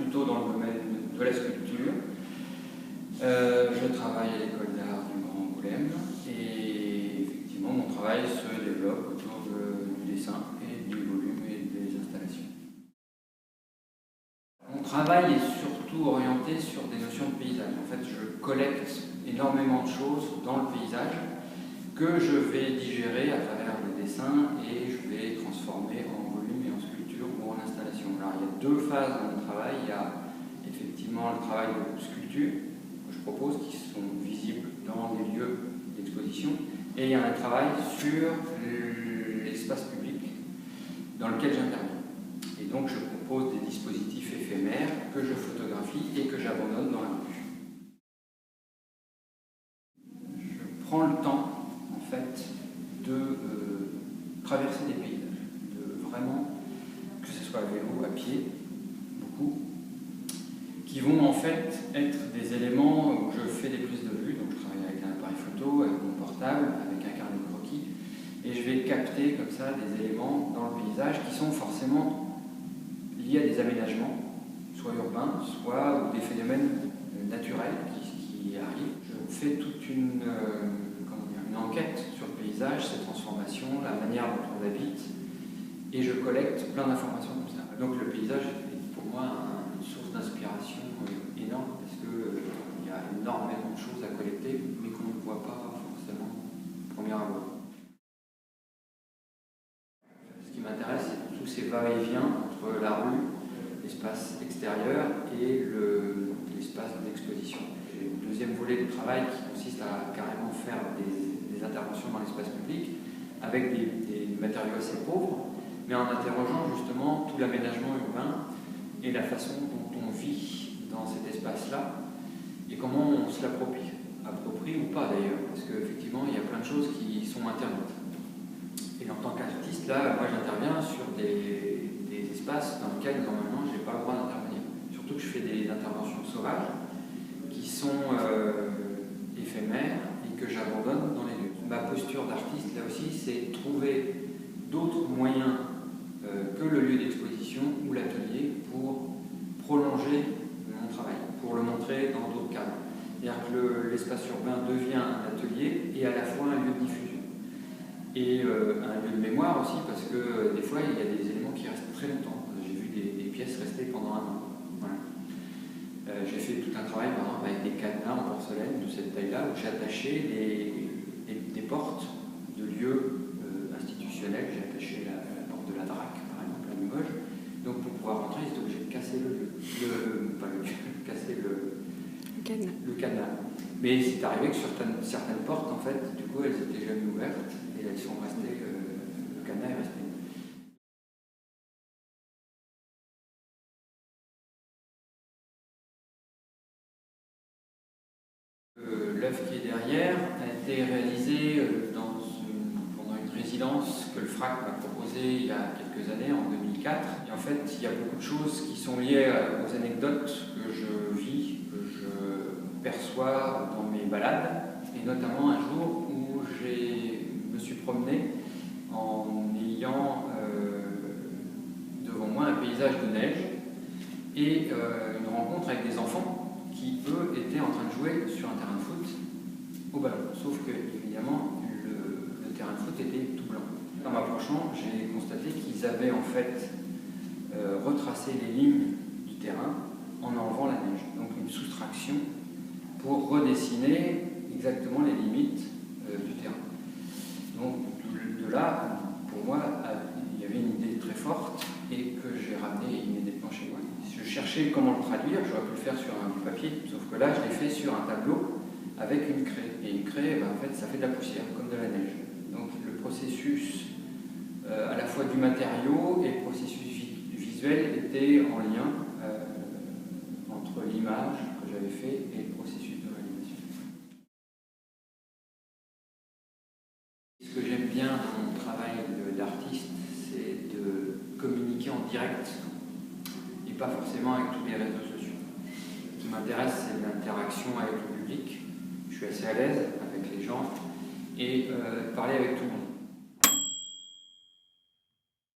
plutôt dans le domaine de la sculpture. Je travaille à l'école d'art du Grand Angoulême et effectivement mon travail se développe autour du dessin et du volume et des installations. Mon travail est surtout orienté sur des notions de paysage. En fait, je collecte énormément de choses dans le paysage que je vais digérer à travers des dessins et je vais transformer en volume et en sculpture ou en installation. Alors, il y a deux phases dans mon travail. Il y a effectivement le travail de sculpture que je propose, qui sont visibles dans les lieux d'exposition, et il y a un travail sur l'espace public dans lequel j'interviens. Et donc, je propose des dispositifs éphémères que je photographie et que j'abandonne dans la rue. Je prends le temps, en fait, de traverser des paysages, de vraiment, que ce soit à vélo, à pied, beaucoup, qui vont en fait être des éléments où je fais des prises de vue. Donc, je travaille avec un appareil photo, avec mon portable, avec un carnet de croquis, et je vais capter comme ça des éléments dans le paysage qui sont forcément liés à des aménagements, soit urbains, soit des phénomènes naturels qui arrivent. Je fais toute une enquête sur le paysage, ses transformations, la manière dont on l'habite, et je collecte plein d'informations comme ça. Donc le paysage est pour moi une source d'inspiration énorme, parce qu'il y a énormément de choses à collecter, mais qu'on ne voit pas forcément au premier abord. Ce qui m'intéresse, c'est tous ces va-et-vient entre la rue, l'espace extérieur et l'espace d'exposition. J'ai le deuxième volet du travail qui consiste à carrément faire des interventions dans l'espace public avec des matériaux assez pauvres, mais en interrogeant justement tout l'aménagement urbain et la façon dont on vit dans cet espace-là et comment on se l'approprie ou pas d'ailleurs, parce qu'effectivement il y a plein de choses qui sont interdites. Et en tant qu'artiste, là, moi j'interviens sur des espaces dans lesquels normalement je n'ai pas le droit d'intervenir. Surtout que je fais des interventions sauvages qui sont éphémères et que j'abandonne dans les lieux. Ma posture d'artiste, là aussi, c'est trouver d'autres moyens que le lieu d'exposition ou l'atelier pour prolonger mon travail, pour le montrer dans d'autres cadres. C'est-à-dire que l'espace urbain devient un atelier et à la fois un lieu de diffusion. Et un lieu de mémoire aussi, parce que des fois, il y a des éléments qui restent très longtemps. J'ai vu des pièces rester pendant un an. Voilà. J'ai fait tout un travail, par exemple, avec des cadenas en porcelaine de cette taille-là, où j'ai attaché des portes de lieux institutionnels. J'ai attaché la porte de la DRAC, par exemple, à Limoges. Donc, pour pouvoir rentrer, j'étais obligé de casser casser le cadenas. Mais c'est arrivé que certaines portes, en fait, du coup, elles étaient jamais ouvertes et elles sont restées, le cadenas est resté. L'œuvre qui est derrière a été réalisée pendant une résidence que le FRAC m'a proposée il y a quelques années, en 2004. Et en fait, il y a beaucoup de choses qui sont liées aux anecdotes que je vis, que je perçois dans mes balades. Et notamment un jour où je me suis promené en ayant devant moi un paysage de neige et une rencontre avec des enfants qui, eux, étaient en train de jouer sur un terrain de foot au ballon. Sauf que, évidemment, le terrain de foot était tout blanc. En m'approchant, j'ai constaté qu'ils avaient en fait retracé les lignes du terrain en enlevant la neige. Donc une soustraction pour redessiner exactement les limites du terrain. Donc de là, pour moi, il y avait une idée très forte et que j'ai ramené immédiatement chez moi. Je cherchais comment le traduire, j'aurais pu le faire sur un bout de papier, sauf que là, je l'ai fait sur un tableau avec une craie. Et une craie, en fait, ça fait de la poussière, comme de la neige. Donc le processus à la fois du matériau et le processus visuel était en lien entre l'image que j'avais fait et le processus de réalisation. Ce que j'aime bien dans mon travail d'artiste, c'est de communiquer en direct et pas forcément avec tous les réseaux sociaux. Ce qui m'intéresse, c'est l'interaction avec le public. Je suis assez à l'aise avec les gens et parler avec tout le monde.